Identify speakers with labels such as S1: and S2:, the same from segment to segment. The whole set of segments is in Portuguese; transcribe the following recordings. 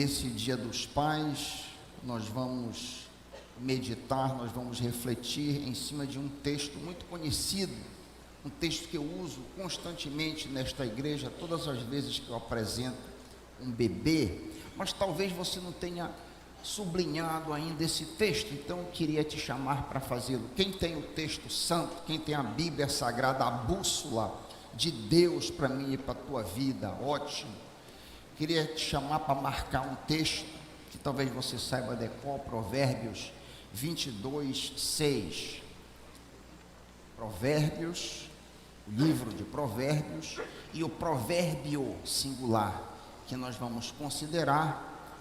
S1: Nesse Dia dos Pais, nós vamos meditar, nós vamos refletir em cima de um texto muito conhecido, um texto que eu uso constantemente nesta igreja, todas as vezes que eu apresento um bebê, mas talvez você não tenha sublinhado ainda esse texto, então eu queria te chamar para fazê-lo. Quem tem o texto santo, quem tem a Bíblia Sagrada, a bússola de Deus para mim e para a tua vida, ótimo. Queria te chamar para marcar um texto que talvez você saiba decor, Provérbios 22, 6. Provérbios, o livro de Provérbios, e o provérbio singular que nós vamos considerar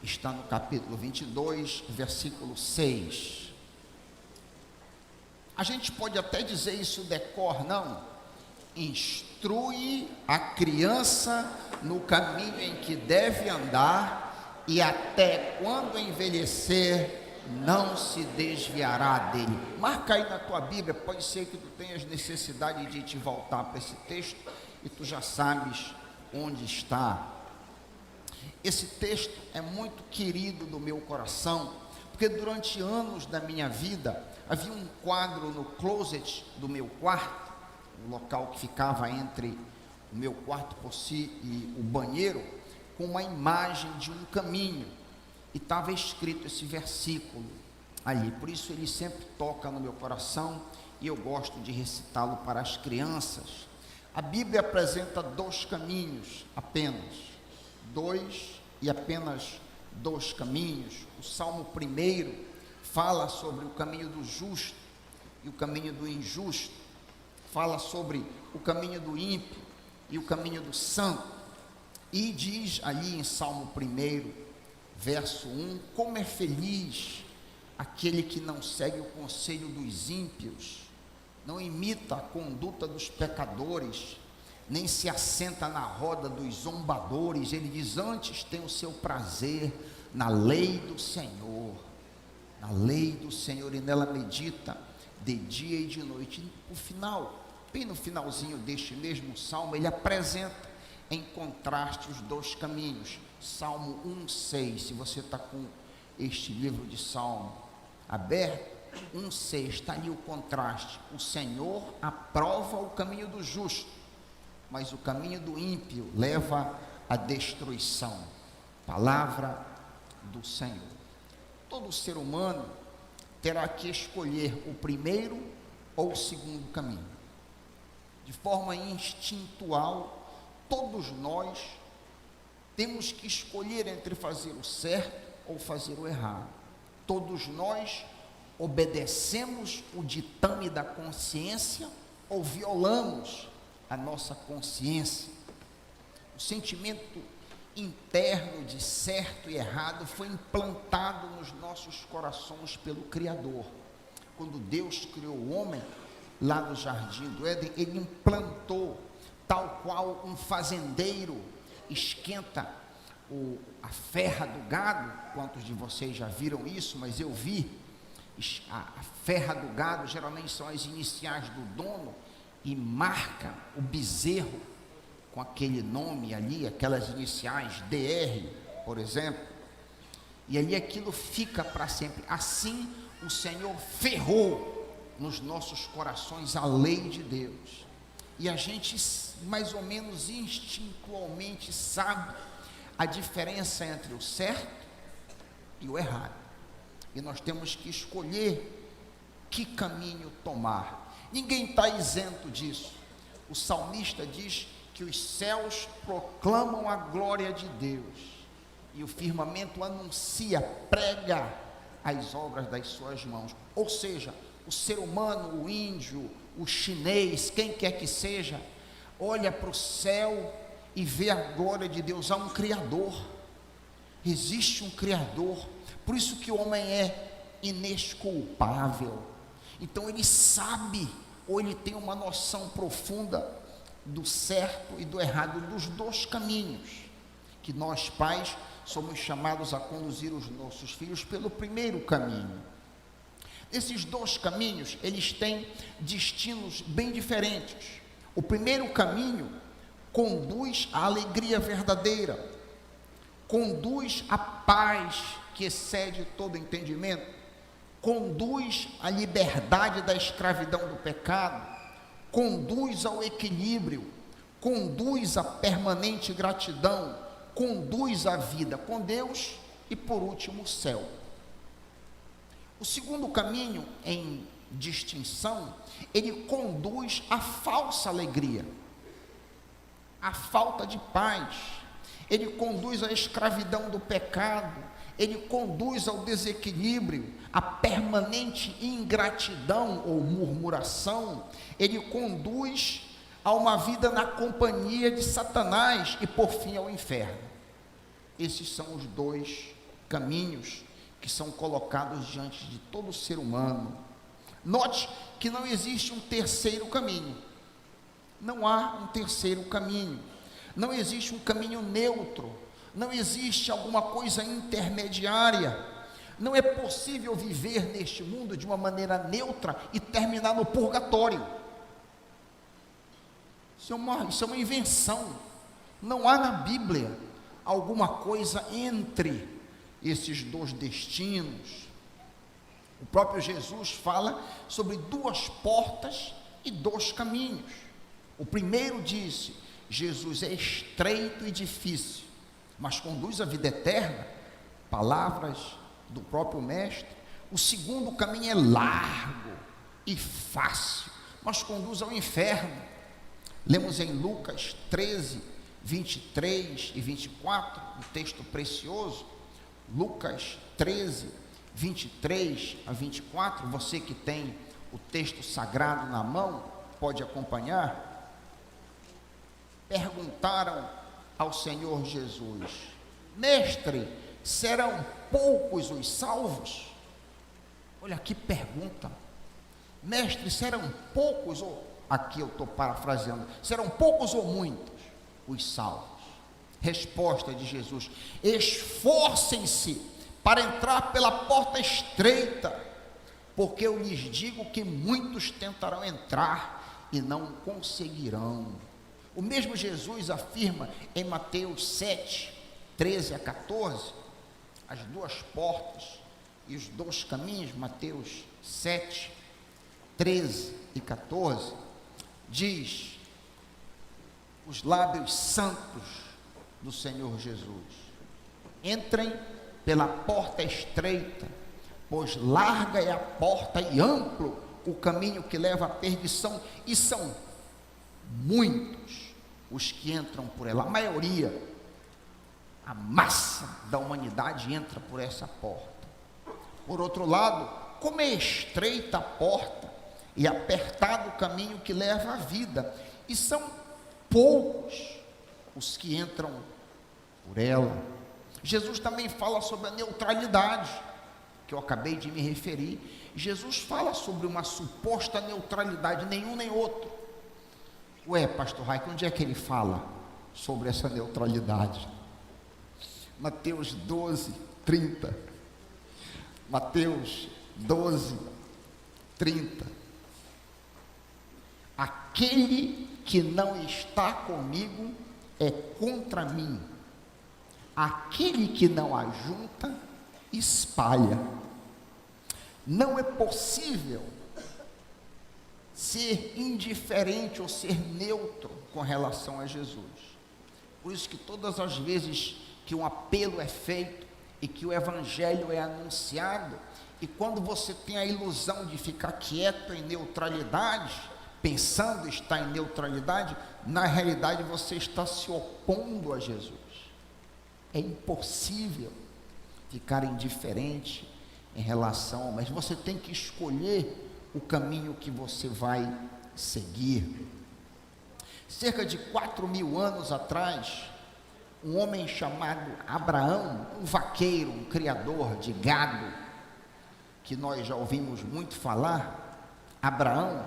S1: está no capítulo 22, versículo 6. A gente pode até dizer isso decor, não? Instrui a criança no caminho em que deve andar, e até quando envelhecer não se desviará dele. Marca aí na tua Bíblia, pode ser que tu tenhas necessidade de te voltar para esse texto e tu já sabes onde está. Esse texto é muito querido do meu coração, porque durante anos da minha vida havia um quadro no closet do meu quarto, o local que ficava entre o meu quarto por si e o banheiro, com uma imagem de um caminho, e estava escrito esse versículo ali. Por isso ele sempre toca no meu coração e eu gosto de recitá-lo para as crianças. A Bíblia apresenta dois caminhos apenas, apenas dois caminhos. O Salmo 1 fala sobre o caminho do justo e o caminho do injusto, fala sobre o caminho do ímpio e o caminho do santo, e diz ali em Salmo 1, verso 1, como é feliz aquele que não segue o conselho dos ímpios, não imita a conduta dos pecadores, nem se assenta na roda dos zombadores. Ele diz: antes tem o seu prazer na lei do Senhor, e nela medita de dia e de noite. O final, bem no finalzinho deste mesmo salmo, ele apresenta em contraste os dois caminhos. Salmo 1,6, se você está com este livro de Salmo aberto, 1,6, está ali o contraste. O Senhor aprova o caminho do justo, mas o caminho do ímpio leva à destruição. Palavra do Senhor. Todo ser humano terá que escolher o primeiro ou o segundo caminho. De forma instintual, todos nós temos que escolher entre fazer o certo ou fazer o errado. Todos nós obedecemos o ditame da consciência ou violamos a nossa consciência. O sentimento interno de certo e errado foi implantado nos nossos corações pelo Criador. Quando Deus criou o homem lá no jardim do Éden, ele implantou, tal qual um fazendeiro esquenta a ferra do gado. Quantos de vocês já viram isso? Mas eu vi. A ferra do gado geralmente são as iniciais do dono, e marca o bezerro com aquele nome ali, aquelas iniciais, DR, por exemplo, e ali aquilo fica para sempre. Assim o Senhor ferrou nos nossos corações a lei de Deus, e a gente mais ou menos instintualmente sabe a diferença entre o certo e o errado, e nós temos que escolher que caminho tomar. Ninguém está isento disso. O salmista diz que os céus proclamam a glória de Deus, e o firmamento anuncia, prega as obras das suas mãos. Ou seja, o ser humano, o índio, o chinês, quem quer que seja, olha para o céu e vê a glória de Deus. Há um Criador, existe um Criador, por isso que o homem é inesculpável. Então ele sabe, ou ele tem uma noção profunda do certo e do errado, dos dois caminhos, que nós pais somos chamados a conduzir os nossos filhos pelo primeiro caminho. Esses dois caminhos, eles têm destinos bem diferentes. O primeiro caminho conduz à alegria verdadeira. conduz à paz que excede todo entendimento, conduz à liberdade da escravidão do pecado, conduz ao equilíbrio, conduz à permanente gratidão, conduz à vida com Deus e, por último, o céu. O segundo caminho em distinção, ele conduz à falsa alegria, à falta de paz, ele conduz à escravidão do pecado, ele conduz ao desequilíbrio, à permanente ingratidão ou murmuração, ele conduz a uma vida na companhia de Satanás e, por fim, ao inferno. Esses são os dois caminhos que são colocados diante de todo ser humano. Note que não existe um terceiro caminho. Não há um terceiro caminho. Não existe um caminho neutro. Não existe alguma coisa intermediária. Não é possível viver neste mundo de uma maneira neutra e terminar no purgatório. Isso é uma invenção. Não há na Bíblia alguma coisa entre esses dois destinos. O próprio Jesus fala sobre duas portas e dois caminhos. O primeiro disse: Jesus é estreito e difícil, mas conduz à vida eterna. Palavras do próprio mestre. O segundo caminho é largo e fácil, mas conduz ao inferno. Lemos em Lucas 13, 23 e 24, um texto precioso. Lucas 13, 23 a 24, você que tem o texto sagrado na mão, pode acompanhar. Perguntaram ao Senhor Jesus: Mestre, serão poucos os salvos? Olha que pergunta. Mestre, serão poucos, ou aqui eu estou parafraseando, serão poucos ou muitos os salvos? Resposta de Jesus: esforcem-se para entrar pela porta estreita, porque eu lhes digo que muitos tentarão entrar e não conseguirão. O mesmo Jesus afirma em Mateus 7, 13 a 14, as duas portas e os dois caminhos. Mateus 7, 13 e 14, diz os lábios santos do Senhor Jesus: entrem pela porta estreita, pois larga é a porta e amplo o caminho que leva à perdição, e são muitos os que entram por ela. A maioria, a massa da humanidade entra por essa porta. Por outro lado, como é estreita a porta e apertado o caminho que leva à vida, e são poucos os que entram por ela. Jesus também fala sobre a neutralidade, que eu acabei de me referir. Jesus fala sobre uma suposta neutralidade, nenhum nem outro. Ué, pastor Raico, onde é que ele fala sobre essa neutralidade? Mateus 12, 30. Mateus 12, 30. Aquele que não está comigo é contra mim. Aquele que não ajunta, espalha. Não é possível ser indiferente ou ser neutro com relação a Jesus. Por isso que todas as vezes que um apelo é feito e que o evangelho é anunciado, e quando você tem a ilusão de ficar quieto em neutralidade, pensando estar em neutralidade, na realidade você está se opondo a Jesus. É impossível ficar indiferente em relação, mas você tem que escolher o caminho que você vai seguir. Cerca de 4.000 anos atrás, um homem chamado Abraão, um vaqueiro, um criador de gado, que nós já ouvimos muito falar, Abraão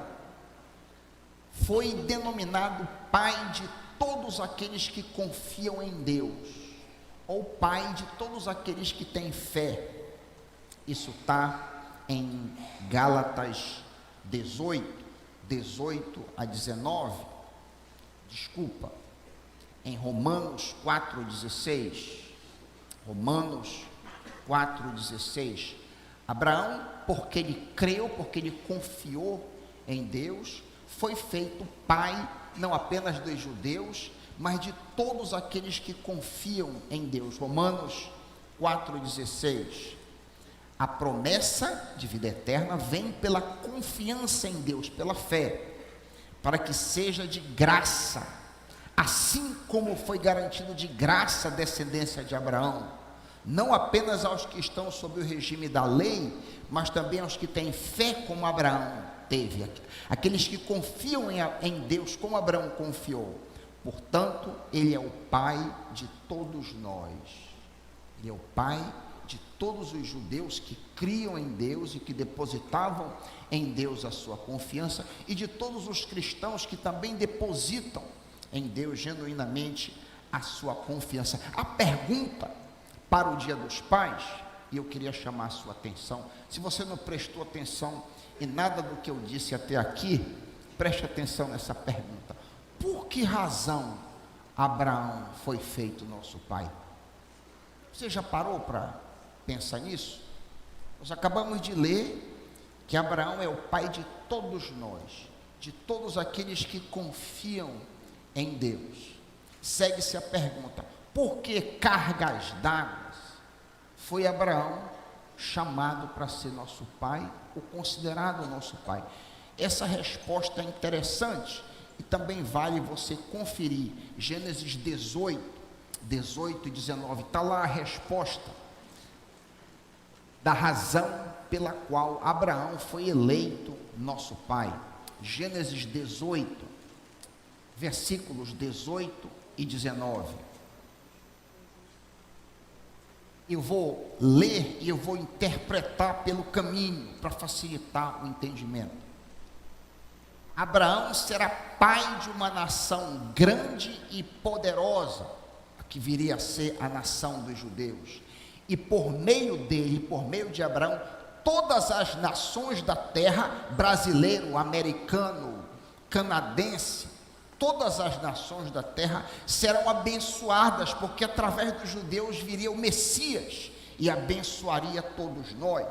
S1: foi denominado pai de todos aqueles que confiam em Deus, ou pai de todos aqueles que têm fé. Isso está em Gálatas 18, 18 a 19, em Romanos 4, 16, Romanos 4,16. Abraão, porque ele creu, porque ele confiou em Deus, foi feito pai não apenas dos judeus, mas de todos aqueles que confiam em Deus. Romanos 4,16. A promessa de vida eterna vem pela confiança em Deus, pela fé, para que seja de graça, assim como foi garantido de graça a descendência de Abraão, não apenas aos que estão sob o regime da lei, mas também aos que têm fé como Abraão teve, aqueles que confiam em Deus como Abraão confiou. Portanto, ele é o pai de todos nós, ele é o pai de todos os judeus que criam em Deus e que depositavam em Deus a sua confiança, e de todos os cristãos que também depositam em Deus genuinamente a sua confiança. A pergunta para o Dia dos Pais, e eu queria chamar a sua atenção, se você não prestou atenção em nada do que eu disse até aqui, preste atenção nessa pergunta: por que razão Abraão foi feito nosso pai? Você já parou para pensar nisso? Nós acabamos de ler que Abraão é o pai de todos nós, de todos aqueles que confiam em Deus. Segue-se a pergunta: por que cargas d'água foi Abraão chamado para ser nosso pai, ou considerado nosso pai? Essa resposta é interessante e também vale você conferir. Gênesis 18 e 19, está lá a resposta da razão pela qual Abraão foi eleito nosso pai. Gênesis 18, versículos 18 e 19. Eu vou ler e eu vou interpretar pelo caminho, para facilitar o entendimento. Abraão será pai de uma nação grande e poderosa, que viria a ser a nação dos judeus, e por meio dele, por meio de Abraão, todas as nações da terra, brasileiro, americano, canadense, todas as nações da terra serão abençoadas, porque através dos judeus viria o Messias e abençoaria todos nós.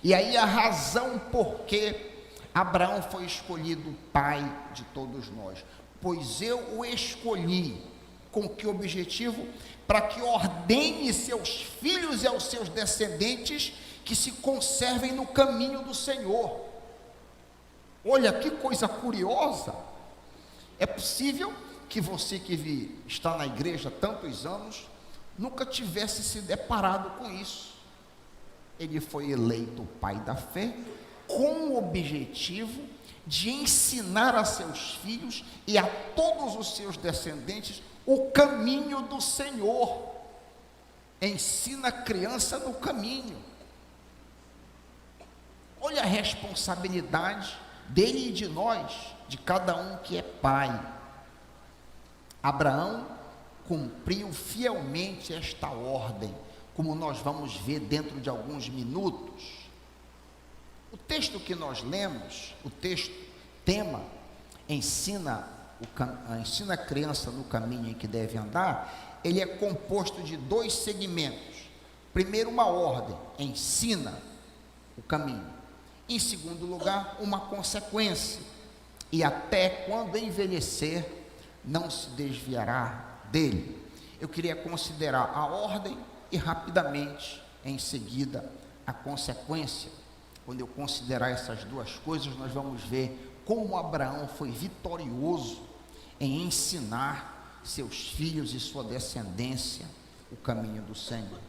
S1: E aí a razão por que Abraão foi escolhido pai de todos nós: pois eu o escolhi. Com que objetivo? Para que ordene seus filhos e aos seus descendentes que se conservem no caminho do Senhor. Olha que coisa curiosa. É possível que você que está na igreja há tantos anos nunca tivesse se deparado com isso. Ele foi eleito pai da fé com o objetivo de ensinar a seus filhos e a todos os seus descendentes o caminho do Senhor. Ensina a criança no caminho. Olha a responsabilidade dele e de nós, de cada um que é pai. Abraão cumpriu fielmente esta ordem, como nós vamos ver dentro de alguns minutos. O texto que nós lemos, o texto tema, ensina a criança no caminho em que deve andar, ele é composto de dois segmentos. Primeiro, uma ordem: ensina o caminho. Em segundo lugar, uma consequência: e até quando envelhecer, não se desviará dele. Eu queria considerar a ordem e rapidamente, em seguida, a consequência. Quando eu considerar essas duas coisas, nós vamos ver como Abraão foi vitorioso em ensinar seus filhos e sua descendência o caminho do Senhor.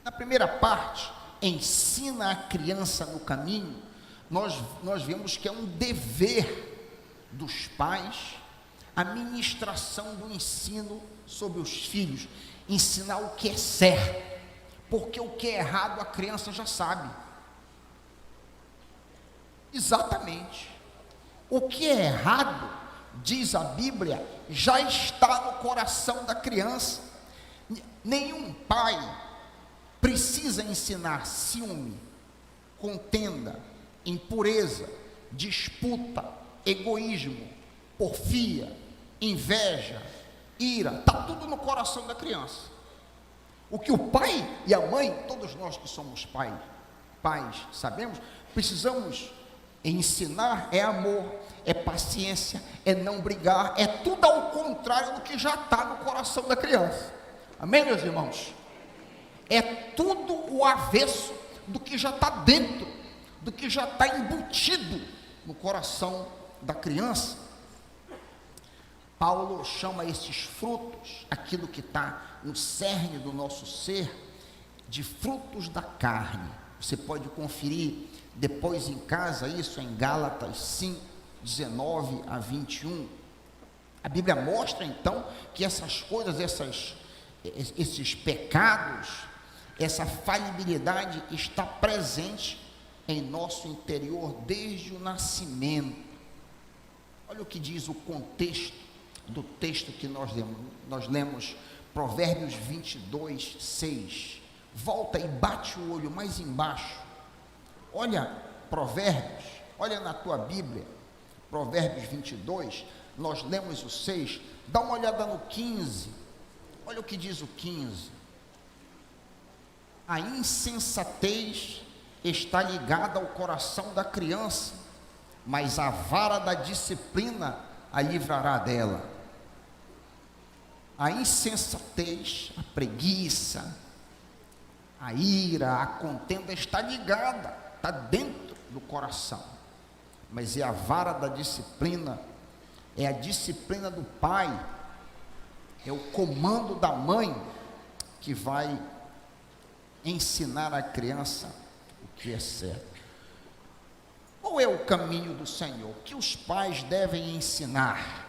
S1: Na primeira parte, ensina a criança no caminho, nós vemos que é um dever dos pais a ministração do ensino sobre os filhos, ensinar o que é certo, porque o que é errado a criança já sabe. Exatamente. O que é errado, diz a Bíblia, já está no coração da criança. Nenhum pai precisa ensinar ciúme, contenda, impureza, disputa, egoísmo, porfia, inveja, ira. Está tudo no coração da criança. O que o pai e a mãe, todos nós que somos pais, sabemos, precisamos ensinar é amor, é paciência, é não brigar, é tudo ao contrário do que já está no coração da criança. Amém, meus irmãos? É tudo o avesso do que já está dentro, do que já está embutido no coração da criança. Paulo chama esses frutos, aquilo que está no cerne do nosso ser, de frutos da carne. Você pode conferir depois em casa isso em Gálatas 5, 19 a 21. A Bíblia mostra então que essas coisas, esses pecados, essa falibilidade está presente em nosso interior desde o nascimento. Olha o que diz o contexto do texto que nós lemos, Provérbios 22, 6. Volta e bate o olho mais embaixo. Olha Provérbios, olha na tua Bíblia, Provérbios 22, nós lemos o 6, dá uma olhada no 15, olha o que diz o 15. A insensatez está ligada ao coração da criança, mas a vara da disciplina a livrará dela. A insensatez, a preguiça, a ira, a contenda está ligada, está dentro do coração, mas é a vara da disciplina, é a disciplina do pai, é o comando da mãe que vai ensinar a criança o que é certo. Qual é o caminho do Senhor? O que os pais devem ensinar?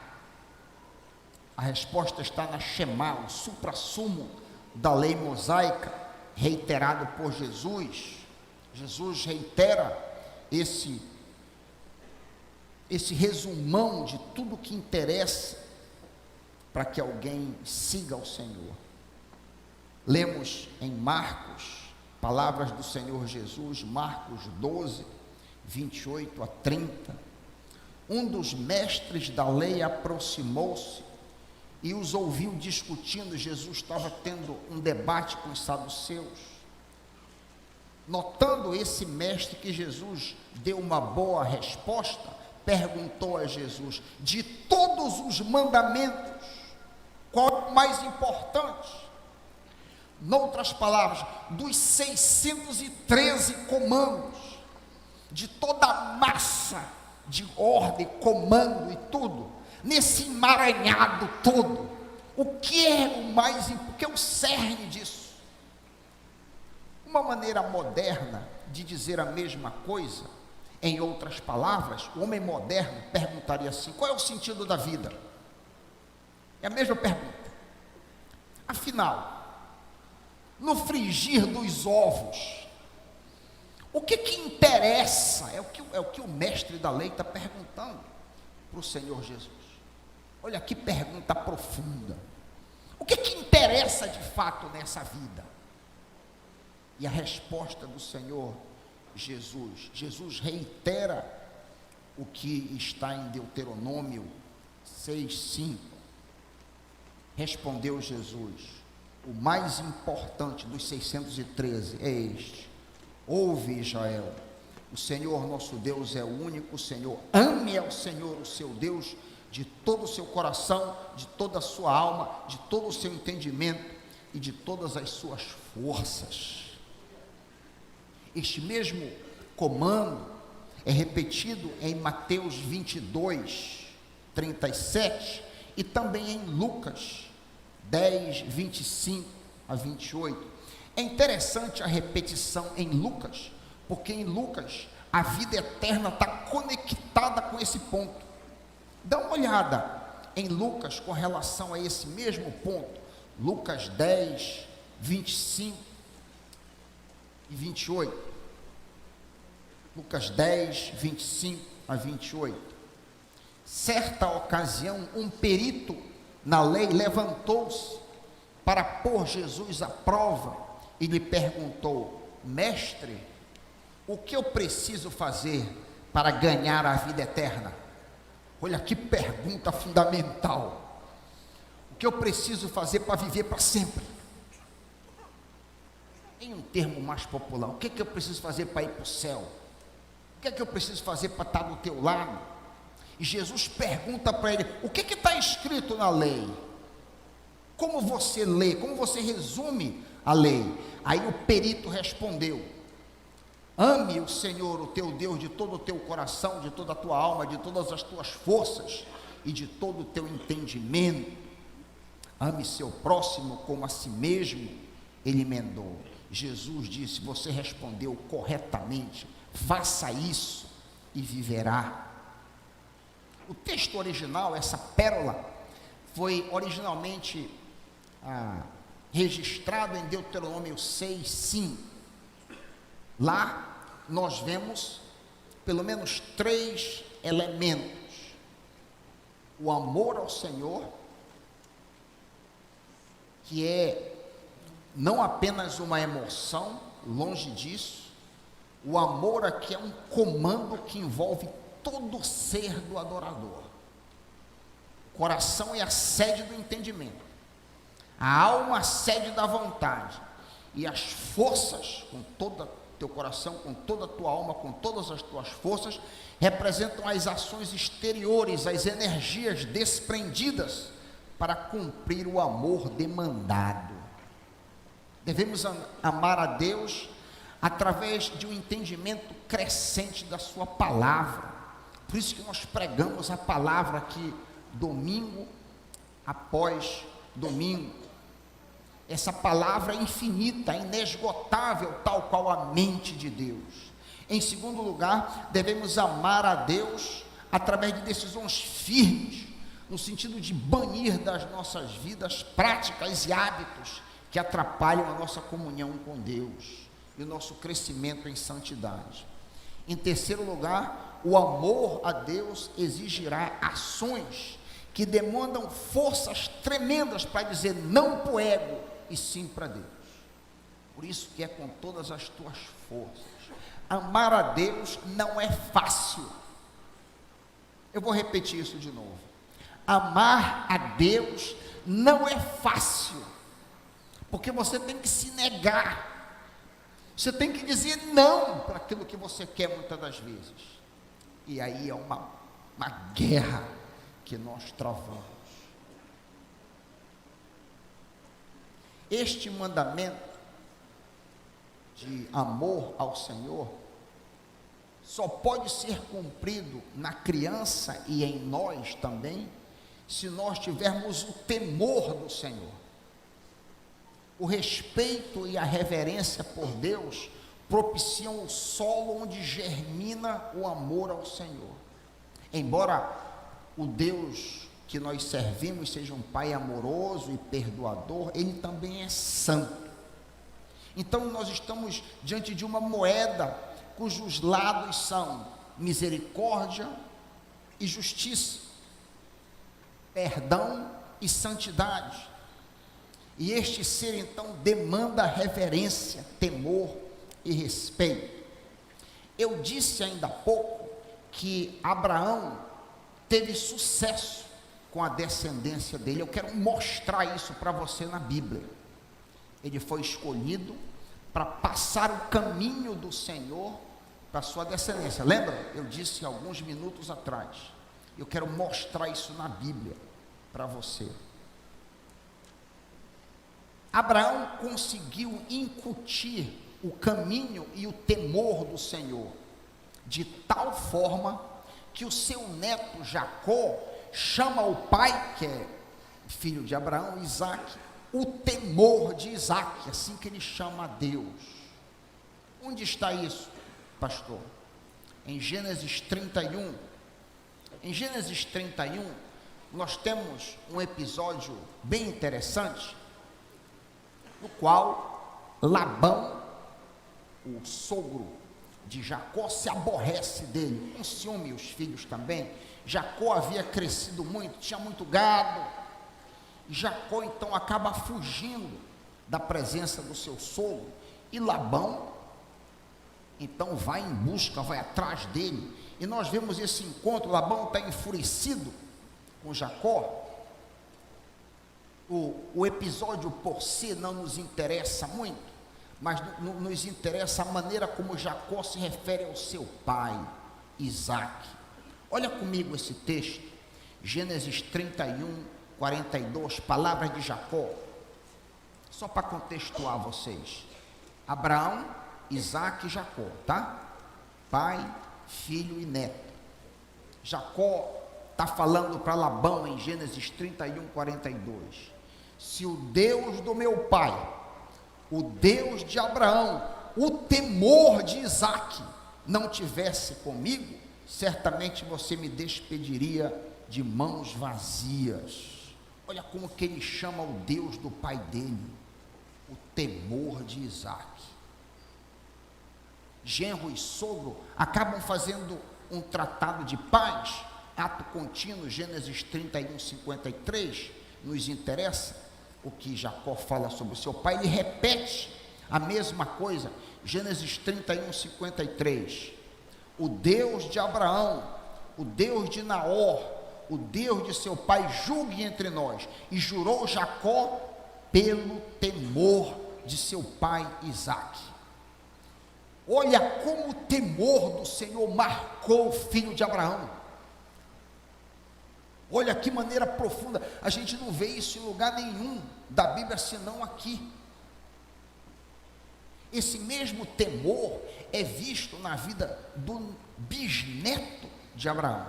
S1: A resposta está na Shema, o suprassumo da lei mosaica, reiterado por Jesus. Jesus reitera esse resumão de tudo que interessa para que alguém siga o Senhor. Lemos em Marcos, palavras do Senhor Jesus, Marcos 12, 28 a 30. Um dos mestres da lei aproximou-se e os ouviu discutindo. Jesus estava tendo um debate com os saduceus. Notando esse mestre que Jesus deu uma boa resposta, perguntou a Jesus: de todos os mandamentos, qual é o mais importante? Noutras palavras, dos 613 comandos, de toda a massa de ordem, comando e tudo, nesse emaranhado todo, o que é o mais importante? O que é o cerne disso? Uma maneira moderna de dizer a mesma coisa, em outras palavras, o homem moderno perguntaria assim: qual é o sentido da vida? É a mesma pergunta. Afinal, no frigir dos ovos, o que interessa? É o que o mestre da lei está perguntando para o Senhor Jesus. Olha que pergunta profunda. O que interessa de fato nessa vida? E a resposta do Senhor Jesus reitera o que está em Deuteronômio 6:5. Respondeu Jesus: o mais importante dos 613 é este: ouve, Israel, o Senhor nosso Deus é o único Senhor. Ame ao Senhor, o seu Deus, de todo o seu coração, de toda a sua alma, de todo o seu entendimento e de todas as suas forças. Este mesmo comando é repetido em Mateus 22, 37 e também em Lucas 10, 25 a 28. É interessante a repetição em Lucas, porque em Lucas a vida eterna está conectada com esse ponto. Dá uma olhada em Lucas com relação a esse mesmo ponto. Lucas 10, 25 e 28. Lucas 10, 25 a 28. Certa ocasião, um perito na lei levantou-se para pôr Jesus à prova e lhe perguntou: mestre, o que eu preciso fazer para ganhar a vida eterna? Olha que pergunta fundamental. O que eu preciso fazer para viver para sempre? em um termo mais popular, o que eu preciso fazer para ir para o céu? O que eu preciso fazer para estar do teu lado? E Jesus pergunta para ele, o que está escrito na lei? Como você lê, como você resume a lei? Aí o perito respondeu, ame o Senhor, o teu Deus, de todo o teu coração, de toda a tua alma, de todas as tuas forças e de todo o teu entendimento. Ame seu próximo como a si mesmo. Ele emendou. Jesus disse, você respondeu corretamente, faça isso e viverá. O texto original, essa pérola, foi originalmente registrado em Deuteronômio 6:5. Lá nós vemos pelo menos 3 elementos: o amor ao Senhor, que é não apenas uma emoção, longe disso. O amor aqui é um comando que envolve todo o ser do adorador. O coração é a sede do entendimento, a alma a sede da vontade, e as forças, com todo o teu coração, com toda a tua alma, com todas as tuas forças, representam as ações exteriores, as energias desprendidas para cumprir o amor demandado. Devemos amar a Deus através de um entendimento crescente da sua palavra. Por isso que nós pregamos a palavra aqui, domingo após domingo. Essa palavra é infinita, inesgotável, tal qual a mente de Deus. Em segundo lugar, devemos amar a Deus através de decisões firmes, no sentido de banir das nossas vidas práticas e hábitos que atrapalham a nossa comunhão com Deus e o nosso crescimento em santidade. Em terceiro lugar, o amor a Deus exigirá ações que demandam forças tremendas para dizer não para o ego e sim para Deus. Por isso que é com todas as tuas forças. Amar a Deus não é fácil. Eu vou repetir isso de novo. Amar a Deus não é fácil, porque você tem que se negar, você tem que dizer não para aquilo que você quer muitas das vezes, e aí é uma guerra que nós travamos. Este mandamento de amor ao Senhor só pode ser cumprido na criança e em nós também, se nós tivermos o temor do Senhor. O respeito e a reverência por Deus propiciam o solo onde germina o amor ao Senhor. Embora o Deus que nós servimos seja um Pai amoroso e perdoador, Ele também é santo. Então nós estamos diante de uma moeda cujos lados são misericórdia e justiça, perdão e santidade. E este ser então demanda reverência, temor e respeito. Eu disse ainda há pouco que Abraão teve sucesso com a descendência dele. Eu quero mostrar isso para você na Bíblia. Ele foi escolhido para passar o caminho do Senhor para a sua descendência. Lembra? Eu disse alguns minutos atrás. Eu quero mostrar isso na Bíblia para você. Abraão conseguiu incutir o caminho e o temor do Senhor, de tal forma que o seu neto Jacó chama o pai, que é filho de Abraão, Isaac, o temor de Isaac, assim que ele chama a Deus. Onde está isso, pastor? Em Gênesis 31. Em Gênesis 31, nós temos um episódio bem interessante, no qual Labão, o sogro de Jacó, se aborrece dele, com ciúme os filhos também. Jacó havia crescido muito, tinha muito gado, e Jacó então acaba fugindo da presença do seu sogro, e Labão então vai em busca, vai atrás dele, e nós vemos esse encontro. Labão está enfurecido com Jacó. O episódio por si não nos interessa muito, mas nos interessa a maneira como Jacó se refere ao seu pai, Isaque. Olha comigo esse texto, Gênesis 31, 42, palavras de Jacó, só para contextuar vocês. Abraão, Isaque e Jacó, tá? Pai, filho e neto. Jacó está falando para Labão em Gênesis 31, 42. Se o Deus do meu pai, o Deus de Abraão, o temor de Isaque, não tivesse comigo, certamente você me despediria de mãos vazias. Olha como que ele chama o Deus do pai dele, o temor de Isaque. Genro e sogro acabam fazendo um tratado de paz, ato contínuo, Gênesis 31, 53, nos interessa o que Jacó fala sobre o seu pai, ele repete a mesma coisa, Gênesis 31, 53, o Deus de Abraão, o Deus de Naor, o Deus de seu pai, julgue entre nós, e jurou Jacó pelo temor de seu pai Isaque. Olha como o temor do Senhor marcou o filho de Abraão. Olha que maneira profunda, a gente não vê isso em lugar nenhum da Bíblia, senão aqui. Esse mesmo temor é visto na vida do bisneto de Abraão.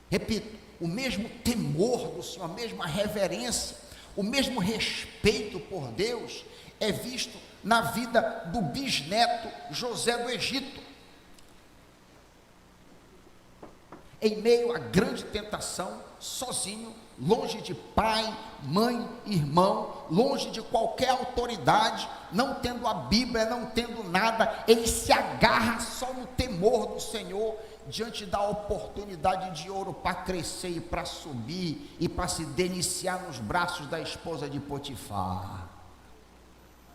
S1: Repito, o mesmo temor do Senhor, a mesma reverência, o mesmo respeito por Deus é visto na vida do bisneto José do Egito. Em meio à grande tentação, sozinho, longe de pai, mãe, irmão, longe de qualquer autoridade, não tendo a Bíblia, não tendo nada, ele se agarra só no temor do Senhor, diante da oportunidade de ouro para crescer e para subir, e para se deliciar nos braços da esposa de Potifar.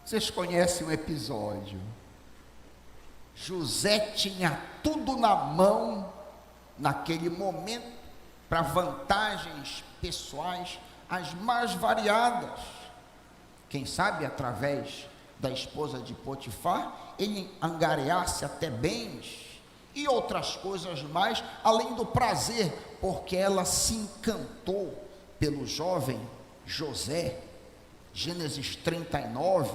S1: Vocês conhecem o episódio? José tinha tudo na mão, naquele momento, para vantagens pessoais as mais variadas. Quem sabe através da esposa de Potifar, ele angariasse até bens e outras coisas mais, além do prazer, porque ela se encantou pelo jovem José. Gênesis 39,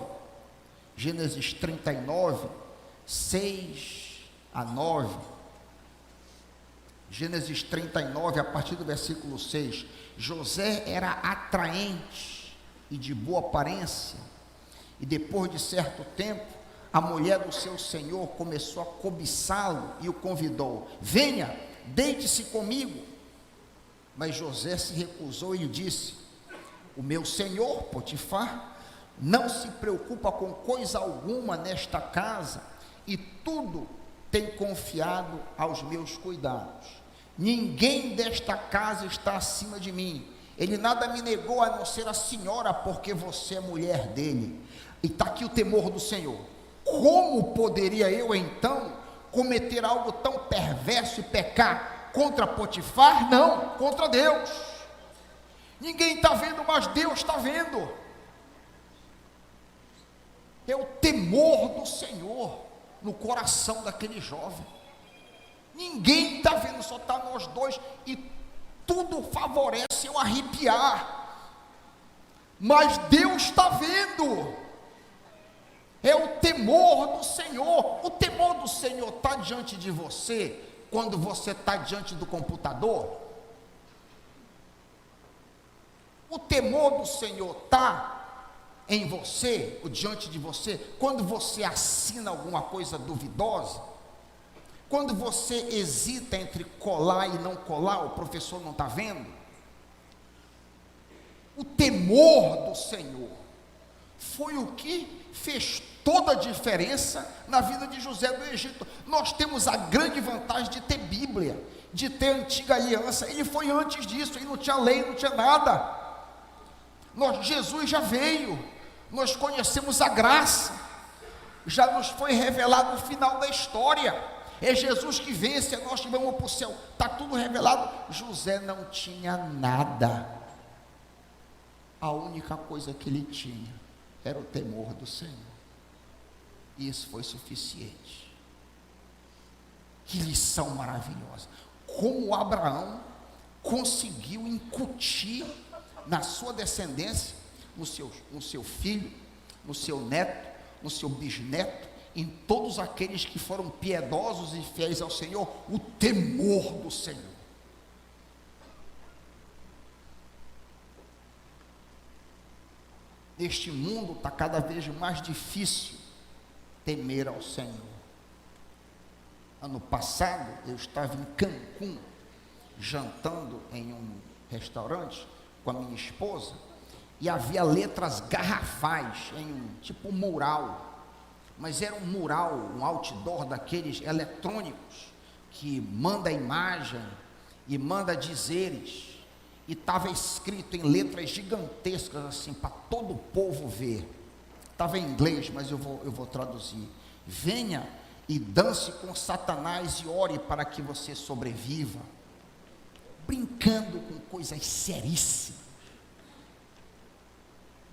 S1: 6 a 9, Gênesis 39, a partir do versículo 6, José era atraente e de boa aparência, e depois de certo tempo, a mulher do seu senhor começou a cobiçá-lo e o convidou: venha, deite-se comigo. Mas José se recusou e lhe disse: o meu senhor, Potifar, não se preocupa com coisa alguma nesta casa, e tudo tem confiado aos meus cuidados. Ninguém desta casa está acima de mim. Ele nada me negou a não ser a senhora, porque você é mulher dele. E está aqui o temor do Senhor. Como poderia eu então cometer algo tão perverso e pecar contra Potifar? Não, contra Deus. Ninguém está vendo, mas Deus está vendo. É o temor do Senhor no coração daquele jovem. Ninguém está vendo, só está nós dois, e tudo favorece eu arrepiar, mas Deus está vendo. É o temor do Senhor. O temor do Senhor está diante de você quando você está diante do computador? O temor do Senhor está em você, ou diante de você, quando você assina alguma coisa duvidosa? Quando você hesita entre colar e não colar, o professor não está vendo? O temor do Senhor foi o que fez toda a diferença na vida de José do Egito. Nós temos a grande vantagem de ter Bíblia, de ter a antiga aliança. Ele foi antes disso, ele não tinha lei, não tinha nada. Jesus já veio, nós conhecemos a graça, já nos foi revelado o final da história. É Jesus que vence, nós que vamos para o céu, está tudo revelado. José não tinha nada, a única coisa que ele tinha era o temor do Senhor. E isso foi suficiente. Que lição maravilhosa. Como Abraão conseguiu incutir na sua descendência, no seu filho, no seu neto, no seu bisneto, em todos aqueles que foram piedosos e fiéis ao Senhor, o temor do Senhor. Neste mundo está cada vez mais difícil temer ao Senhor. Ano passado eu estava em Cancún, jantando em um restaurante com a minha esposa, e havia letras garrafais em um tipo mural, mas era um mural, um outdoor daqueles eletrônicos, que manda imagem e manda dizeres, e estava escrito em letras gigantescas assim, para todo o povo ver. Estava em inglês, mas eu vou traduzir: venha e dance com Satanás e ore para que você sobreviva. Brincando com coisas seríssimas,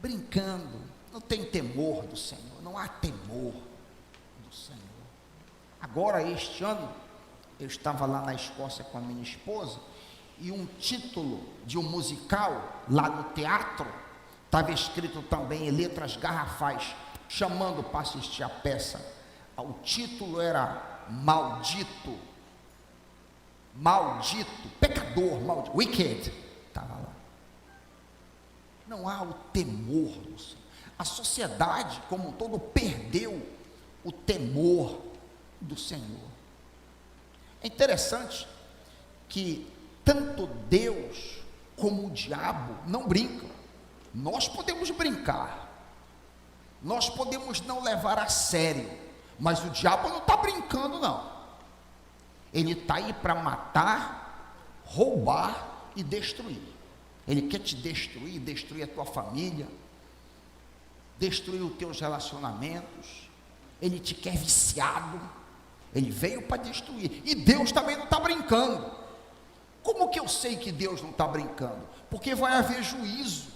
S1: brincando. Não tem temor do Senhor, não há temor do Senhor. Agora, este ano, eu estava lá na Escócia com a minha esposa, e um título de um musical lá no teatro estava escrito também em letras garrafais, chamando para assistir a peça. O título era Maldito, pecador, maldito, wicked, estava lá. Não há o temor do Senhor. A sociedade como um todo perdeu o temor do Senhor. É interessante que tanto Deus como o diabo não brincam. Nós podemos brincar, nós podemos não levar a sério, mas o diabo não está brincando, não. Ele está aí para matar, roubar e destruir. Ele quer te destruir, destruir a tua família, destruir os teus relacionamentos. Ele te quer viciado. Ele veio para destruir. E Deus também não está brincando. Como que eu sei que Deus não está brincando? Porque vai haver juízo,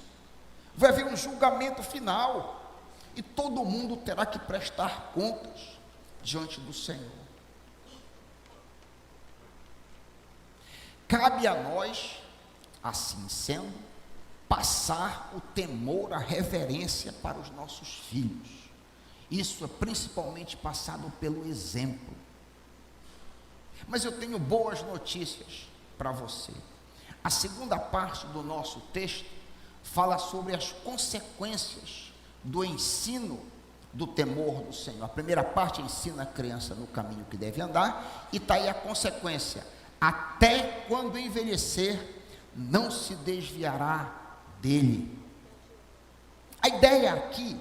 S1: vai haver um julgamento final, e todo mundo terá que prestar contas diante do Senhor. Cabe a nós, assim sendo, passar o temor, a reverência para os nossos filhos. Isso é principalmente passado pelo exemplo. Mas eu tenho boas notícias para você. A segunda parte do nosso texto fala sobre as consequências do ensino do temor do Senhor. A primeira parte ensina a criança no caminho que deve andar, e está aí a consequência: até quando envelhecer, não se desviará dele. A ideia aqui,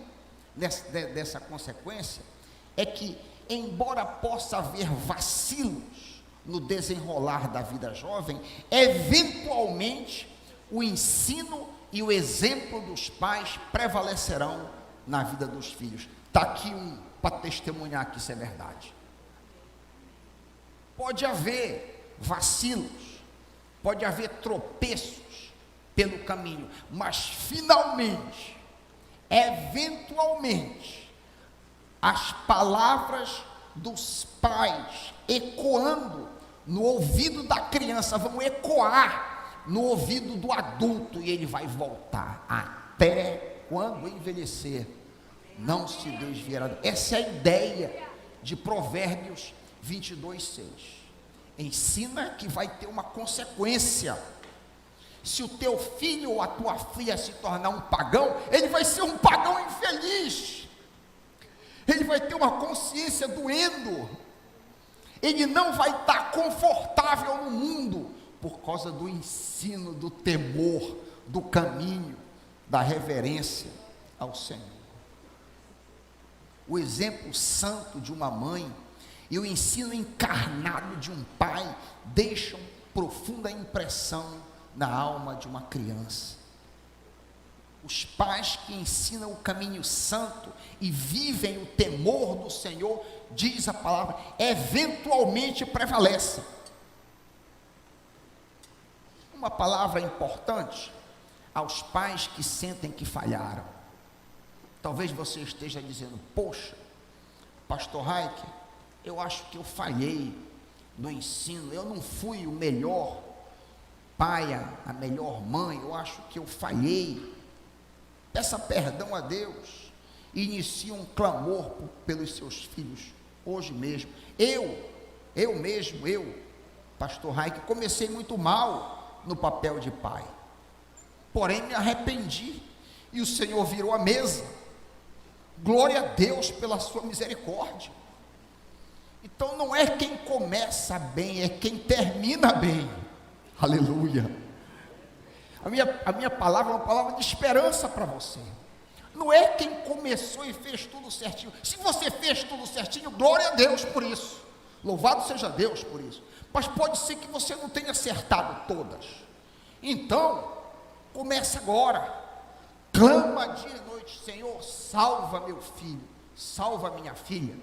S1: dessa consequência, é que, embora possa haver vacilos no desenrolar da vida jovem, eventualmente o ensino e o exemplo dos pais prevalecerão na vida dos filhos. Está aqui um para testemunhar que isso é verdade. Pode haver vacilos, pode haver tropeços pelo caminho, mas finalmente, eventualmente, as palavras dos pais ecoando no ouvido da criança vão ecoar no ouvido do adulto, e ele vai voltar. Até quando envelhecer, não se desviará. Essa é a ideia de Provérbios 22:6. Ensina que vai ter uma consequência. Se o teu filho ou a tua filha se tornar um pagão, ele vai ser um pagão infeliz. Ele vai ter uma consciência doendo. Ele não vai estar confortável no mundo por causa do ensino, do temor, do caminho, da reverência ao Senhor. O exemplo santo de uma mãe e o ensino encarnado de um pai deixam profunda impressão na alma de uma criança. Os pais que ensinam o caminho santo e vivem o temor do Senhor, diz a palavra, eventualmente prevalecem. Uma palavra importante aos pais que sentem que falharam. Talvez você esteja dizendo: poxa, pastor Raik, eu acho que eu falhei no ensino, eu não fui o melhor pai, a melhor mãe, eu acho que eu falhei. Peça perdão a Deus e inicie um clamor pelos seus filhos, hoje mesmo. Eu mesmo, pastor Raik, comecei muito mal no papel de pai, porém me arrependi, e o Senhor virou a mesa. Glória a Deus pela sua misericórdia. Então não é quem começa bem, é quem termina bem. Aleluia. A minha palavra é uma palavra de esperança para você. Não é quem começou e fez tudo certinho. Se você fez tudo certinho, glória a Deus por isso. Louvado seja Deus por isso. Mas pode ser que você não tenha acertado todas. Então, comece agora. Clama dia e noite: Senhor, salva meu filho, salva minha filha.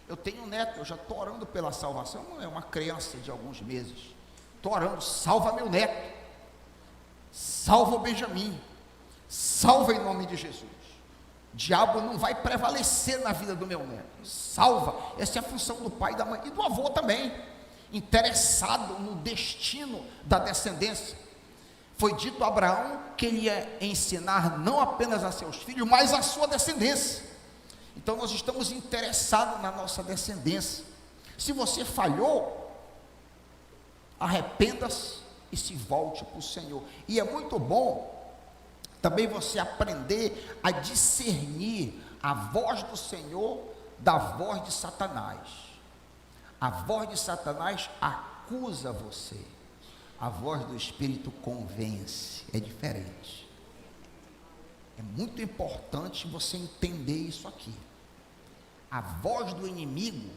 S1: Eu tenho um neto, eu já estou orando pela salvação. Não é uma criança de alguns meses. Estou orando: salva meu neto, salva o Benjamin, salva em nome de Jesus. O diabo não vai prevalecer na vida do meu neto. Salva. Essa é a função do pai e da mãe e do avô também, interessado no destino da descendência. Foi dito a Abraão que ele ia ensinar não apenas a seus filhos, mas a sua descendência. Então nós estamos interessados na nossa descendência. Se você falhou, arrependa-se e se volte para o Senhor. E é muito bom também você aprender a discernir a voz do Senhor da voz de Satanás. A voz de Satanás acusa você, a voz do Espírito convence. É diferente. É muito importante você entender isso aqui. A voz do inimigo,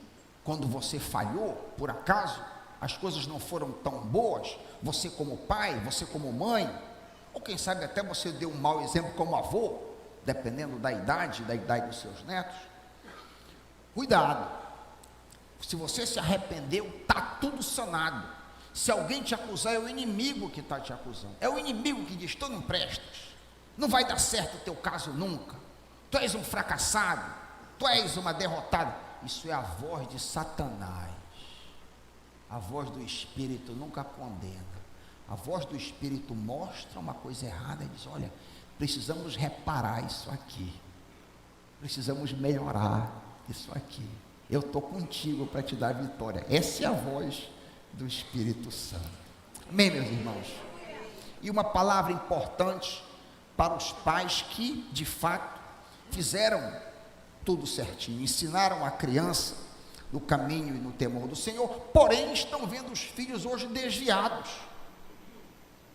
S1: quando você falhou, por acaso, as coisas não foram tão boas, você como pai, você como mãe, ou quem sabe até você deu um mau exemplo como avô, dependendo da idade dos seus netos. Cuidado. Se você se arrependeu, está tudo sanado. Se alguém te acusar, é o inimigo que está te acusando. É o inimigo que diz: tu não prestas, não vai dar certo o teu caso nunca, tu és um fracassado, tu és uma derrotada. Isso é a voz de Satanás. A voz do Espírito nunca condena. A voz do Espírito mostra uma coisa errada e diz: olha, precisamos reparar isso aqui, precisamos melhorar isso aqui. Eu estou contigo para te dar vitória. Essa é a voz do Espírito Santo. Amém, meus irmãos? E uma palavra importante para os pais que, de fato, fizeram tudo certinho, ensinaram a criança no caminho e no temor do Senhor, porém estão vendo os filhos hoje desviados.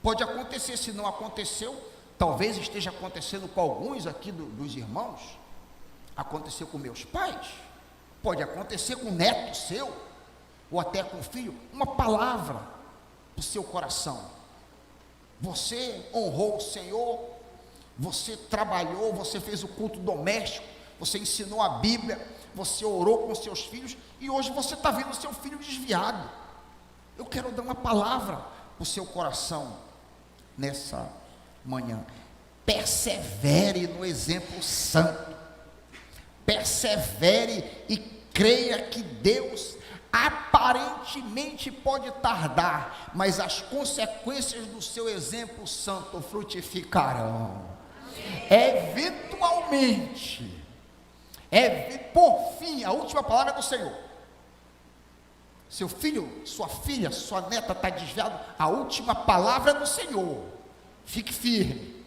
S1: Pode acontecer, se não aconteceu, talvez esteja acontecendo com alguns aqui dos irmãos, aconteceu com meus pais, pode acontecer com um neto seu, ou até com um filho. Uma palavra para o seu coração: você honrou o Senhor, você trabalhou, você fez o culto doméstico, você ensinou a Bíblia, você orou com seus filhos, e hoje você está vendo seu filho desviado. Eu quero dar uma palavra para o seu coração nessa manhã: persevere no exemplo santo, persevere e creia que Deus aparentemente pode tardar, mas as consequências do seu exemplo santo frutificarão. Eventualmente, por fim, a última palavra é do Senhor. Seu filho, sua filha, sua neta está desviado, a última palavra é do Senhor. Fique firme,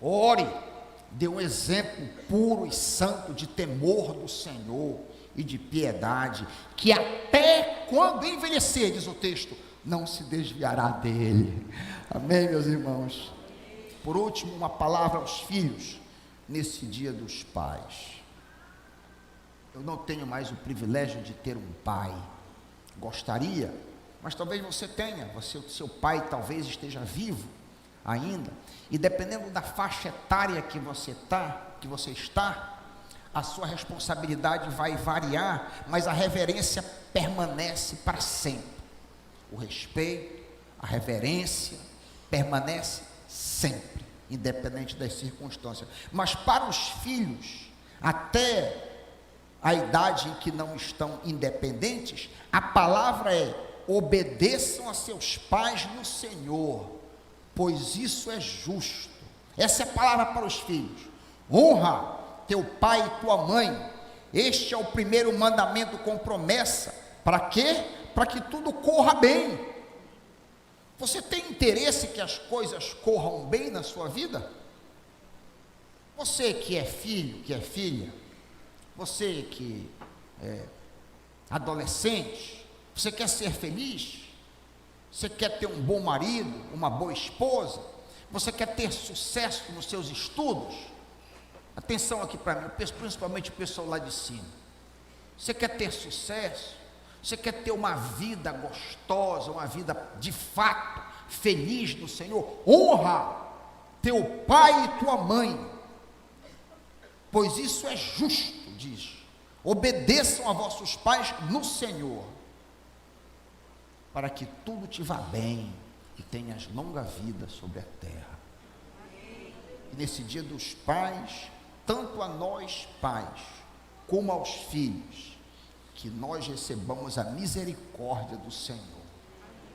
S1: ore, dê um exemplo puro e santo de temor do Senhor e de piedade, que até quando envelhecer, diz o texto, não se desviará dele. Amém, meus irmãos? Por último, uma palavra aos filhos nesse dia dos pais. Eu não tenho mais o privilégio de ter um pai. Gostaria, mas talvez você tenha. Seu pai talvez esteja vivo ainda, e dependendo da faixa etária que você está, a sua responsabilidade vai variar, mas a reverência permanece para sempre. O respeito, a reverência permanece sempre, independente das circunstâncias. Mas para os filhos, até a idade em que não estão independentes, a palavra é: obedeçam a seus pais no Senhor, pois isso é justo. Essa é a palavra para os filhos. Honra teu pai e tua mãe. Este é o primeiro mandamento com promessa. Para quê? Para que tudo corra bem. Você tem interesse que as coisas corram bem na sua vida? Você que é filho, que é filha, você que é adolescente, você quer ser feliz? Você quer ter um bom marido, uma boa esposa? Você quer ter sucesso nos seus estudos? Atenção aqui para mim, principalmente o pessoal lá de cima. Você quer ter sucesso? Você quer ter uma vida gostosa, uma vida de fato feliz no Senhor? Honra teu pai e tua mãe, pois isso é justo, diz. Obedeçam a vossos pais no Senhor, para que tudo te vá bem e tenhas longa vida sobre a terra. E nesse dia dos pais, tanto a nós pais, como aos filhos, que nós recebamos a misericórdia do Senhor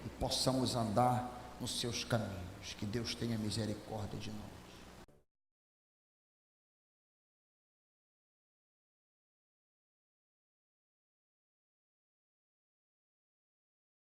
S1: e possamos andar nos seus caminhos. Que Deus tenha misericórdia de nós.